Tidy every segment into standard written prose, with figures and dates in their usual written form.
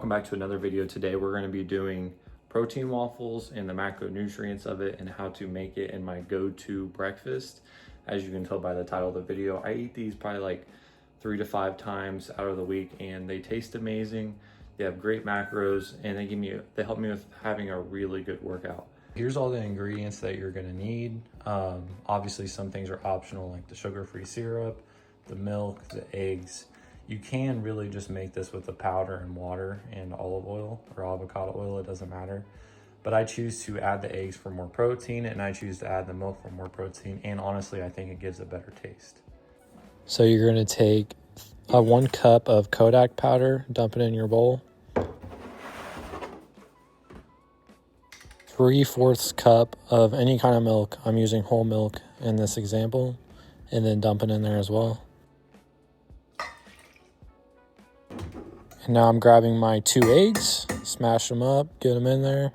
Welcome back to another video. Today we're going to be doing protein waffles and the macronutrients of it and how to make it in my go-to breakfast. As you can tell by the title of the video, I eat these probably like 3 to 5 times out of the week and they taste amazing. They have great macros and they help me with having a really good workout. Here's all the ingredients that you're going to need. Obviously some things are optional, like the sugar-free syrup, the milk, the eggs. You can really just make this with the powder and water and olive oil or avocado oil, it doesn't matter. But I choose to add the eggs for more protein and I choose to add the milk for more protein. And honestly, I think it gives a better taste. So you're gonna take 1 cup of Kodiak powder, dump it in your bowl. 3/4 cup of any kind of milk. I'm using whole milk in this example, and then dump it in there as well. And now I'm grabbing my 2 eggs, smash them up, get them in there.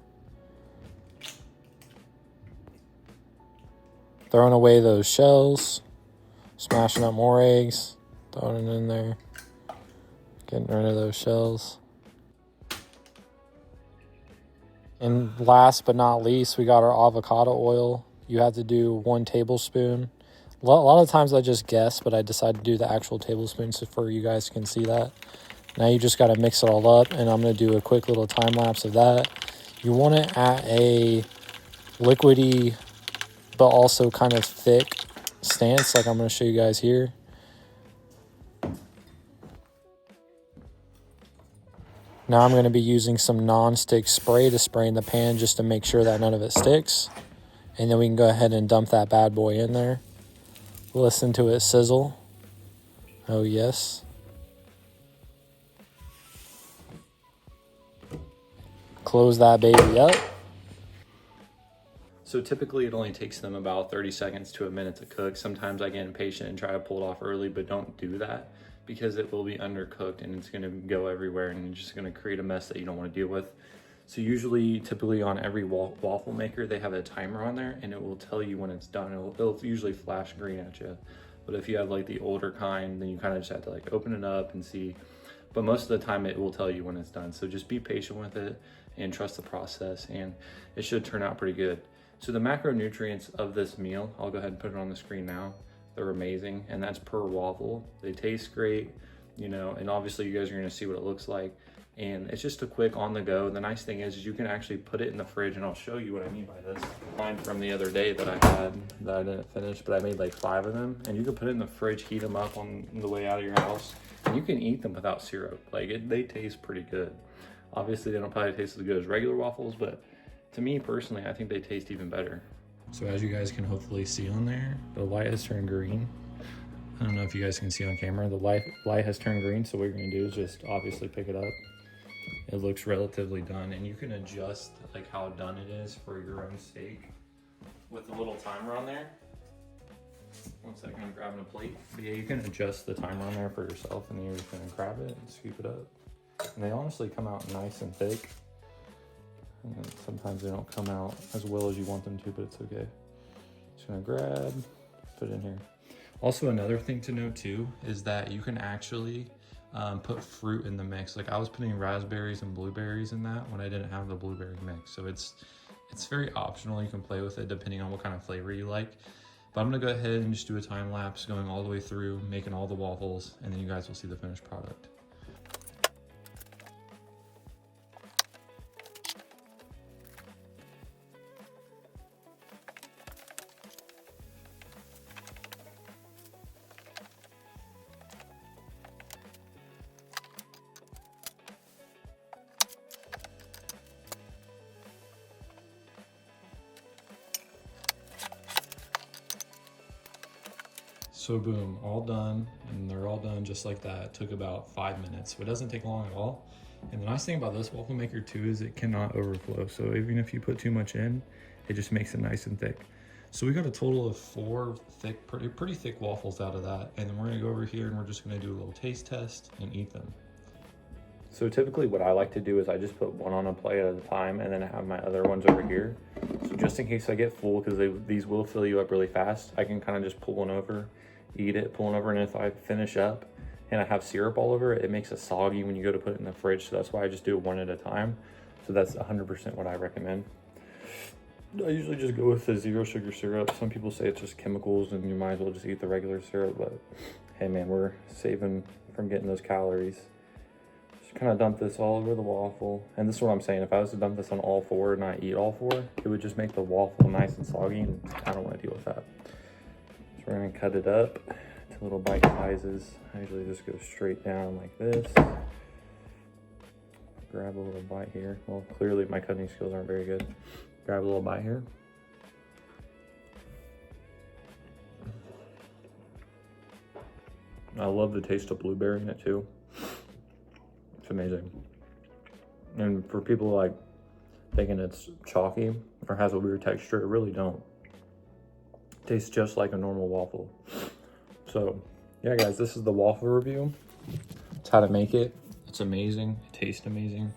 Throwing away those shells, smashing up more eggs, throwing it in there, getting rid of those shells. And last but not least, we got our avocado oil. You have to do 1 tablespoon. A lot of times I just guess, but I decided to do the actual tablespoon so for you guys can see that. Now you just got to mix it all up, and I'm going to do a quick little time lapse of that. You want it at a liquidy but also kind of thick stance like I'm going to show you guys here. Now I'm going to be using some non-stick spray to spray in the pan just to make sure that none of it sticks. And then we can go ahead and dump that bad boy in there. Listen to it sizzle. Oh yes. Close that baby up. So typically it only takes them about 30 seconds to a minute to cook. Sometimes I get impatient and try to pull it off early, but don't do that because it will be undercooked and it's gonna go everywhere and it's just gonna create a mess that you don't wanna deal with. So typically on every waffle maker, they have a timer on there and it will tell you when it's done. It'll usually flash green at you. But if you have like the older kind, then you kind of just have to like open it up and see. But most of the time it will tell you when it's done. So just be patient with it and trust the process and it should turn out pretty good. So the macronutrients of this meal, I'll go ahead and put it on the screen now. They're amazing and that's per waffle. They taste great, you know, and obviously you guys are gonna see what it looks like. And it's just a quick on the go. The nice thing is you can actually put it in the fridge and I'll show you what I mean by this. Mine from the other day that I had that I didn't finish, but I made like 5 of them and you can put it in the fridge, heat them up on the way out of your house. And you can eat them without syrup. They taste pretty good. Obviously they don't probably taste as good as regular waffles, but to me personally, I think they taste even better. So as you guys can hopefully see on there, the light has turned green. I don't know if you guys can see on camera, the light has turned green. So what you're gonna do is just obviously pick it up. It looks relatively done and you can adjust like how done it is for your own sake with the little timer on there. One second, I'm grabbing a plate. But yeah, you can adjust the timer on there for yourself and then you're just gonna grab it and scoop it up. And they honestly come out nice and thick. And then sometimes they don't come out as well as you want them to, but it's okay. Just gonna grab, put it in here. Also, another thing to note too is that you can actually put fruit in the mix. Like I was putting raspberries and blueberries in that when I didn't have the blueberry mix. So it's very optional. You can play with it depending on what kind of flavor you like. But I'm gonna go ahead and just do a time lapse going all the way through, making all the waffles, and then you guys will see the finished product. So boom, all done, and they're all done just like that. It took about 5 minutes, so it doesn't take long at all. And the nice thing about this waffle maker too is it cannot overflow. So even if you put too much in, it just makes it nice and thick. So we got a total of 4 thick, pretty thick waffles out of that. And then we're gonna go over here and we're just gonna do a little taste test and eat them. So typically what I like to do is I just put one on a plate at a time and then I have my other ones over here. So just in case I get full, because these will fill you up really fast, I can kind of just pull one over, eat it, pull one over, and if I finish up and I have syrup all over it, it makes it soggy when you go to put it in the fridge. So that's why I just do it one at a time. So that's 100% what I recommend. I usually just go with the 0 sugar syrup. Some people say it's just chemicals and you might as well just eat the regular syrup, but hey man, we're saving from getting those calories. Just kind of dump this all over the waffle. And this is what I'm saying, if I was to dump this on all 4 and I eat all 4, it would just make the waffle nice and soggy, and I don't want to deal with that. So we're gonna cut it up to little bite sizes. I usually just go straight down like this. Grab a little bite here. Well, clearly my cutting skills aren't very good. Grab a little bite here. I love the taste of blueberry in it too. It's amazing. And for people like thinking it's chalky or has a weird texture, it really don't. It tastes just like a normal waffle. So yeah guys, this is the waffle review. It's how to make it. It's amazing. It tastes amazing.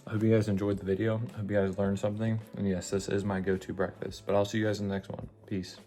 I hope you guys enjoyed the video. I hope you guys learned something. And yes, this is my go-to breakfast. But I'll see you guys in the next one. Peace.